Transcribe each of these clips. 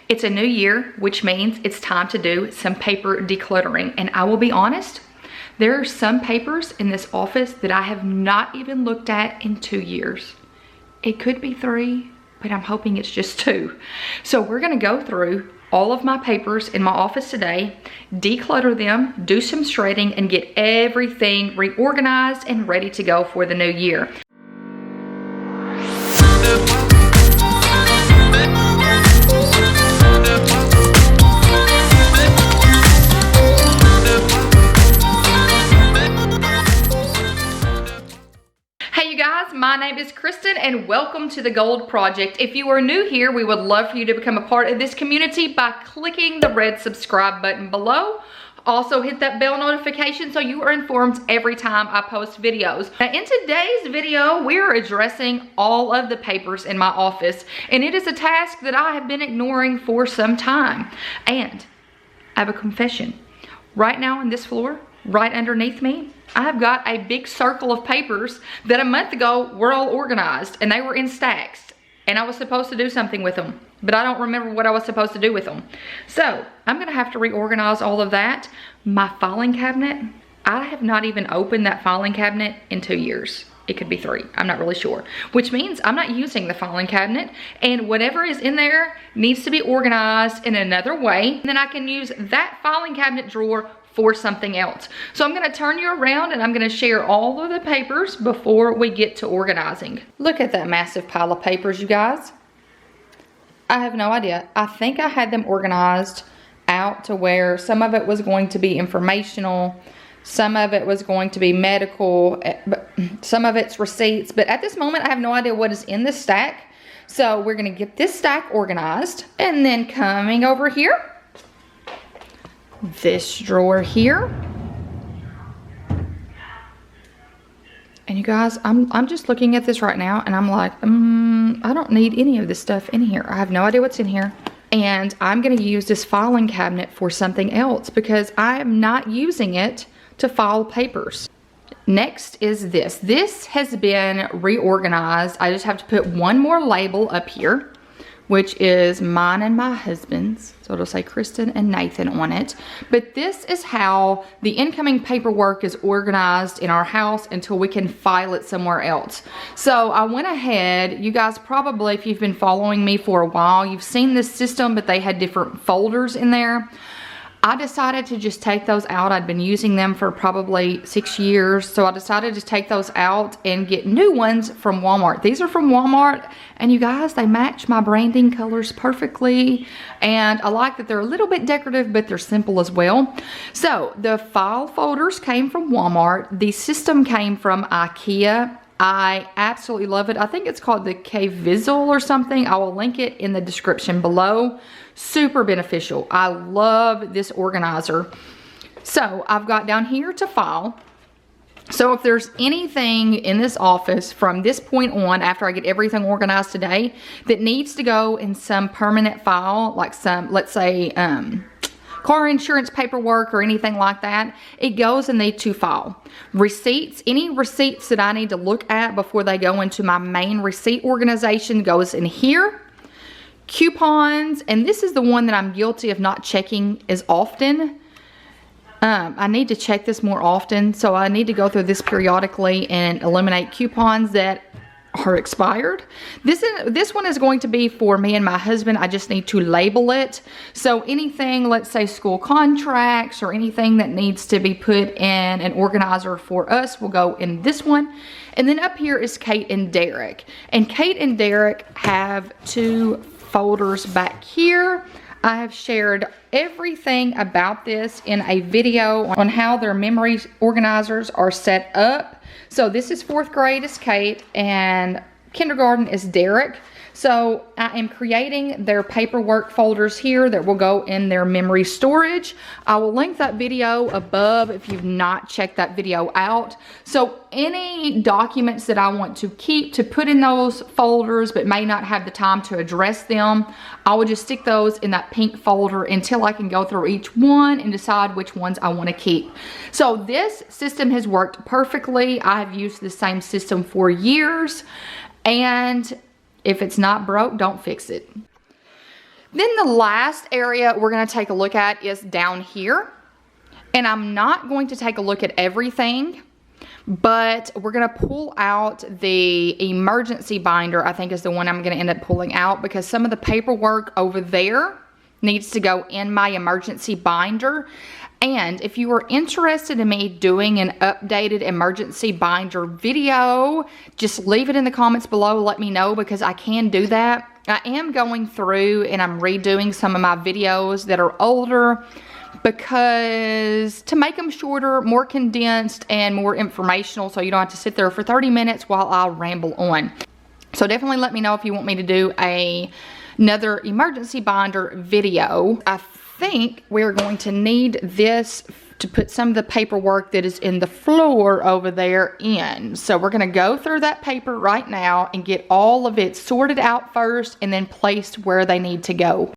It's a new year, which means it's time to do some paper decluttering. And I will be honest, there are some papers in this office that I have not even looked at in 2 years. It could be 3, but I'm hoping it's just 2. So we're gonna go through all of my papers in my office today, declutter them, do some shredding, and get everything reorganized and ready to go for the new year. My name is Kristen and welcome to the Gold Project. If you are new here, we would love for you to become a part of this community by clicking the red subscribe button below. Also hit that bell notification so you are informed every time I post videos. Now in today's video, we're addressing all of the papers in my office, and it is a task that I have been ignoring for some time. And I have a confession. Right now on this floor, right underneath me, I've got a big circle of papers that a month ago were all organized and they were in stacks and I was supposed to do something with them, but I don't remember what I was supposed to do with them. So I'm gonna have to reorganize all of that. My filing cabinet, I have not even opened that filing cabinet in 2 years. It could be 3, I'm not really sure. Which means I'm not using the filing cabinet, and whatever is in there needs to be organized in another way. And then I can use that filing cabinet drawer for something else. So I'm gonna turn you around and I'm gonna share all of the papers before we get to organizing. Look at that massive pile of papers, you guys. I have no idea. I think I had them organized out to where some of it was going to be informational, some of it was going to be medical, but some of it's receipts. But at this moment, I have no idea what is in this stack. So we're gonna get this stack organized, and then coming over here, this drawer here. And you guys, I'm just looking at this right now and I'm like, I don't need any of this stuff in here. I have no idea what's in here. And I'm gonna use this filing cabinet for something else because I am not using it to file papers. Next is this. This has been reorganized. I just have to put one more label up here, which is mine and my husband's. So it'll say Kristen and Nathan on it. But this is how the incoming paperwork is organized in our house until we can file it somewhere else. So I went ahead, you guys probably, if you've been following me for a while, you've seen this system, but they had different folders in there. I decided to just take those out. I'd been using them for probably 6 years. So I decided to take those out and get new ones from Walmart. These are from Walmart, and you guys, they match my branding colors perfectly. And I like that they're a little bit decorative, but they're simple as well. So the file folders came from Walmart. The system came from IKEA. I absolutely love it. I think it's called the K-Vizzle or something. I will link it in the description below. Super beneficial. I love this organizer. So I've got down here to file. So if there's anything in this office from this point on, after I get everything organized today, that needs to go in some permanent file, like some, let's say, car insurance paperwork or anything like that, it goes in the to file. Receipts, any receipts that I need to look at before they go into my main receipt organization goes in here. Coupons, and this is the one that I'm guilty of not checking as often. I need to check this more often, so I need to go through this periodically and eliminate coupons that are expired. This one is going to be for me and my husband. I just need to label it. So anything, let's say school contracts or anything that needs to be put in an organizer for us will go in this one. And then up here is Kate and Derek. And Kate and Derek have 2 folders back here. I have shared everything about this in a video on how their memory organizers are set up. So this is 4th grade is Kate and kindergarten is Derek. So I am creating their paperwork folders here that will go in their memory storage. I will link that video above if you've not checked that video out. So any documents that I want to keep to put in those folders but may not have the time to address them, I will just stick those in that pink folder until I can go through each one and decide which ones I want to keep. So this system has worked perfectly. I have used the same system for years, and if it's not broke, don't fix it. Then the last area we're going to take a look at is down here. And I'm not going to take a look at everything, but we're going to pull out the emergency binder. I think is the one I'm going to end up pulling out, because some of the paperwork over there needs to go in my emergency binder. And if you are interested in me doing an updated emergency binder video, just leave it in the comments below. Let me know, because I can do that. I am going through and I'm redoing some of my videos that are older, because to make them shorter, more condensed, and more informational, so you don't have to sit there for 30 minutes while I ramble on. So definitely let me know if you want me to do another emergency binder video. I think we're going to need this to put some of the paperwork that is in the floor over there in. So we're going to go through that paper right now and get all of it sorted out first and then placed where they need to go.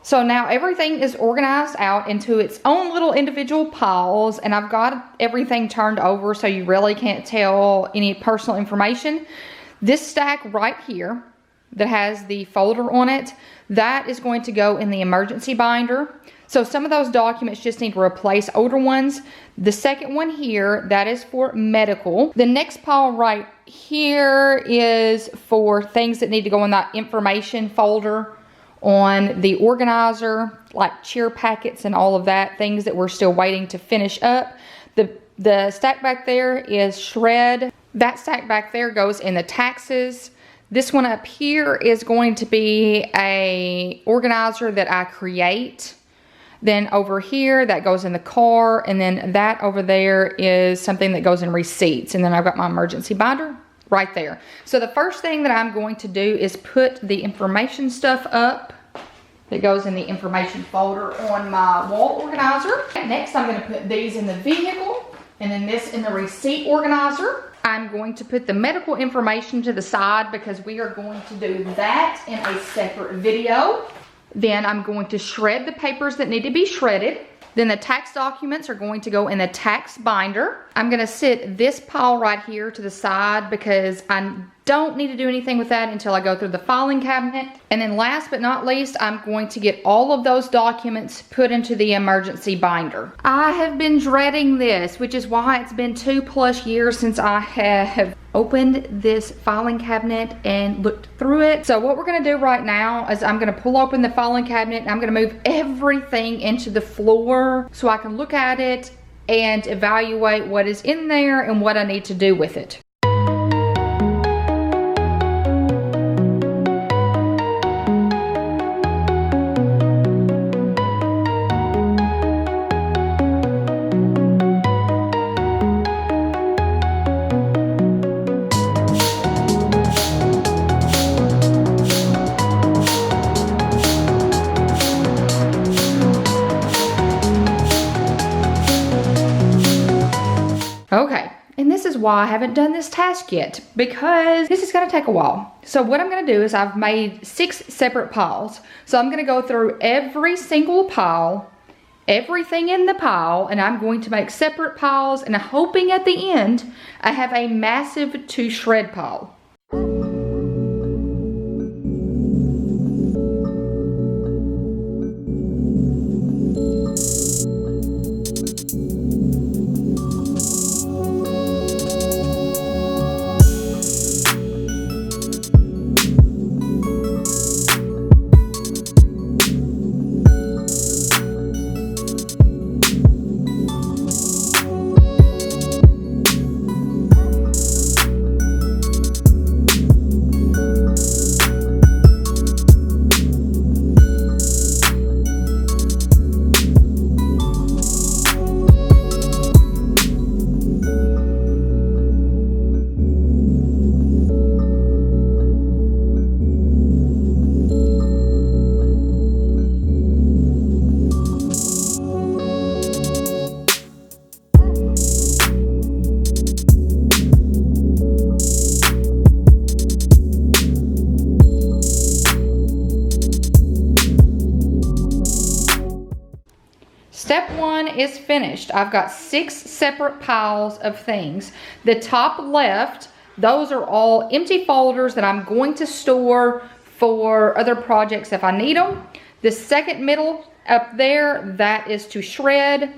So now everything is organized out into its own little individual piles, and I've got everything turned over so you really can't tell any personal information. This stack right here that has the folder on it, that is going to go in the emergency binder. So some of those documents just need to replace older ones. The second one here, that is for medical. The next pile right here is for things that need to go in that information folder on the organizer, like cheer packets and all of that, things that we're still waiting to finish up. The stack back there is shred. That stack back there goes in the taxes. This one up here is going to be a organizer that I create. Then over here, that goes in the car, and then that over there is something that goes in receipts. And then I've got my emergency binder right there. So the first thing that I'm going to do is put the information stuff up that goes in the information folder on my wall organizer. Next, I'm going to put these in the vehicle, and then this in the receipt organizer. I'm going to put the medical information to the side because we are going to do that in a separate video. Then I'm going to shred the papers that need to be shredded. Then the tax documents are going to go in the tax binder. I'm going to sit this pile right here to the side because I don't need to do anything with that until I go through the filing cabinet. And then last but not least, I'm going to get all of those documents put into the emergency binder. I have been dreading this, which is why it's been 2+ years since I have opened this filing cabinet and looked through it. So what we're going to do right now is I'm going to pull open the filing cabinet and I'm going to move everything into the floor so I can look at it and evaluate what is in there and what I need to do with it. Okay, and this is why I haven't done this task yet, because this is going to take a while. So what I'm going to do is I've made 6 separate piles. So I'm going to go through every single pile, everything in the pile, and I'm going to make separate piles, and I'm hoping at the end I have a massive to shred pile. Step 1 is finished. I've got 6 separate piles of things. The top left, those are all empty folders that I'm going to store for other projects if I need them. The second middle up there, that is to shred.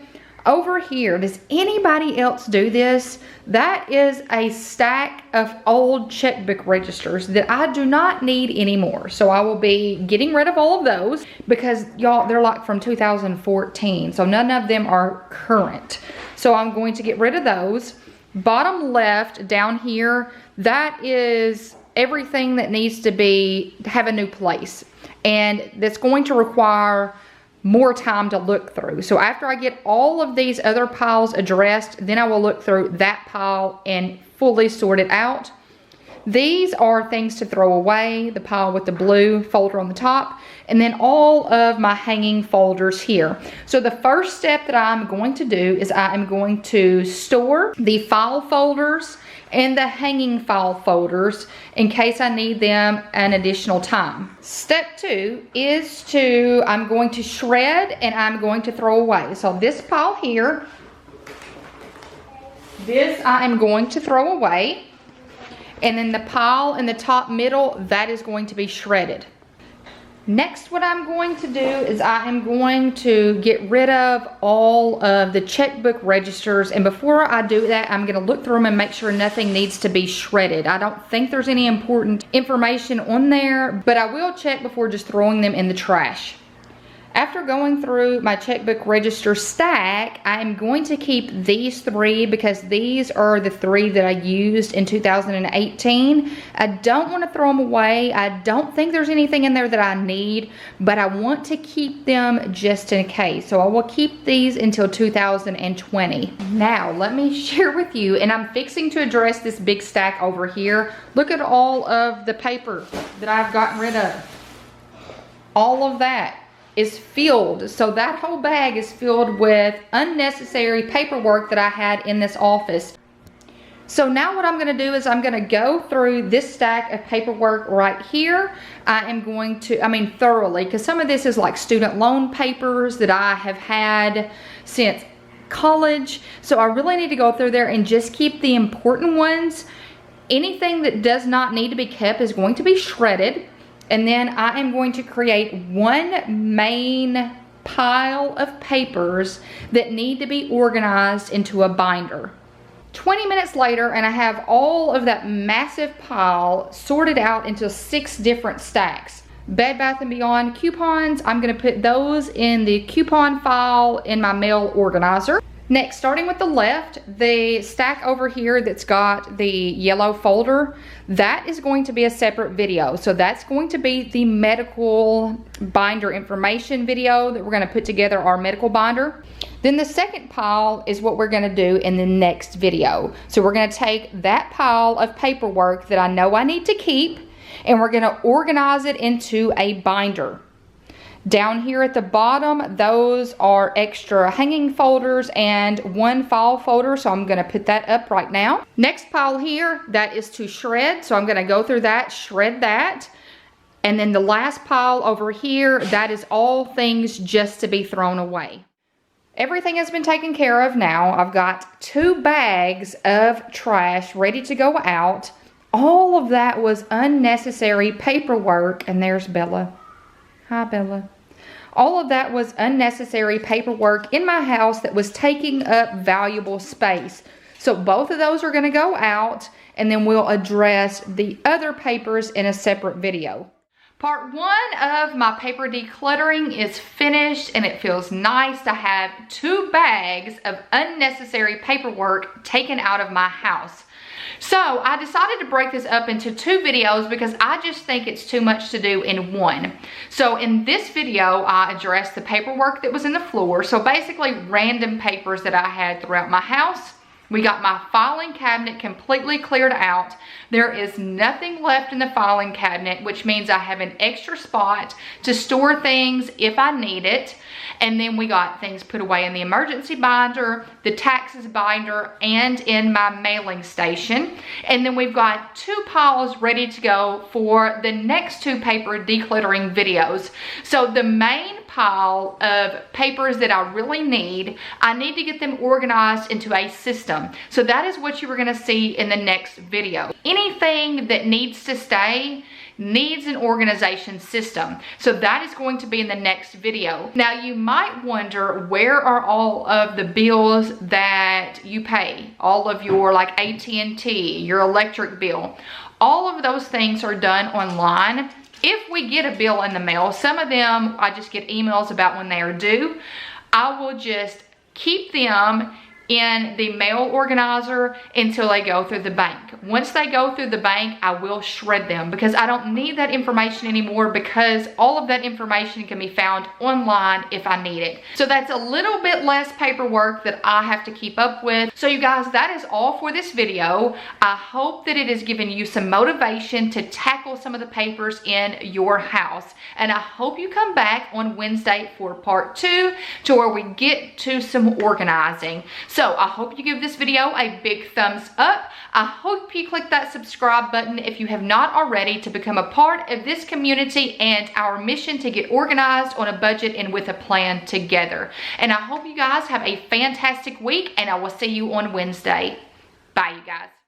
Over here, does anybody else do this? That is a stack of old checkbook registers that I do not need anymore. So I will be getting rid of all of those because y'all, they're like from 2014. So none of them are current. So I'm going to get rid of those. Bottom left down here, that is everything that needs to have a new place. And that's going to require more time to look through. So after I get all of these other piles addressed, then I will look through that pile and fully sort it out. These are things to throw away, the pile with the blue folder on the top, and then all of my hanging folders here. So the first step that I'm going to do is I am going to store the file folders and the hanging file folders in case I need them an additional time. Step 2 is I'm going to shred and I'm going to throw away. So this pile here, this I am going to throw away. And then the pile in the top middle, that is going to be shredded. Next, what I'm going to do is I am going to get rid of all of the checkbook registers. And before I do that, I'm going to look through them and make sure nothing needs to be shredded. I don't think there's any important information on there, but I will check before just throwing them in the trash. After going through my checkbook register stack, I'm going to keep these 3 because these are the 3 that I used in 2018. I don't want to throw them away. I don't think there's anything in there that I need, but I want to keep them just in case. So I will keep these until 2020. Now, let me share with you, and I'm fixing to address this big stack over here. Look at all of the paper that I've gotten rid of. All of that is filled. So that whole bag is filled with unnecessary paperwork that I had in this office. So now what I'm going to do is I'm going to go through this stack of paperwork right here. I am going to, thoroughly, because some of this is like student loan papers that I have had since college. So I really need to go through there and just keep the important ones. Anything that does not need to be kept is going to be shredded. And then I am going to create one main pile of papers that need to be organized into a binder. 20 minutes later, and I have all of that massive pile sorted out into 6 different stacks. Bed Bath & Beyond coupons, I'm going to put those in the coupon file in my mail organizer. Next, starting with the left, the stack over here that's got the yellow folder, that is going to be a separate video. So that's going to be the medical binder information video that we're going to put together our medical binder. Then the second pile is what we're going to do in the next video. So we're going to take that pile of paperwork that I know I need to keep, and we're going to organize it into a binder. Down here at the bottom, those are extra hanging folders and 1 file folder, so I'm going to put that up right now. Next pile here, that is to shred, so I'm going to go through that, shred that. And then the last pile over here, that is all things just to be thrown away. Everything has been taken care of now. I've got 2 bags of trash ready to go out. All of that was unnecessary paperwork, and there's Bella. Hi, Bella. All of that was unnecessary paperwork in my house that was taking up valuable space. So both of those are going to go out, and then we'll address the other papers in a separate video. Part 1 of my paper decluttering is finished, and it feels nice to have 2 bags of unnecessary paperwork taken out of my house. So I decided to break this up into 2 videos because I just think it's too much to do in one. So in this video, I addressed the paperwork that was in the floor. So basically random papers that I had throughout my house. We got my filing cabinet completely cleared out. There is nothing left in the filing cabinet, which means I have an extra spot to store things if I need it. And then we got things put away in the emergency binder, the taxes binder, and in my mailing station. And then we've got 2 piles ready to go for the next 2 paper decluttering videos. So the main pile of papers that I really need, I need to get them organized into a system. So that is what you are going to see in the next video. Anything that needs to stay needs an organization system. So that is going to be in the next video. Now you might wonder, where are all of the bills that you pay? All of your like AT&T, your electric bill. All of those things are done online. If we get a bill in the mail, some of them I just get emails about when they are due. I will just keep them in the mail organizer until they go through the bank. Once they go through the bank, I will shred them because I don't need that information anymore, because all of that information can be found online if I need it. So that's a little bit less paperwork that I have to keep up with. So you guys, that is all for this video. I hope that it has given you some motivation to tackle some of the papers in your house. And I hope you come back on Wednesday for part 2 to where we get to some organizing. So I hope you give this video a big thumbs up. I hope you click that subscribe button if you have not already, to become a part of this community and our mission to get organized on a budget and with a plan together. And I hope you guys have a fantastic week, and I will see you on Wednesday. Bye, you guys.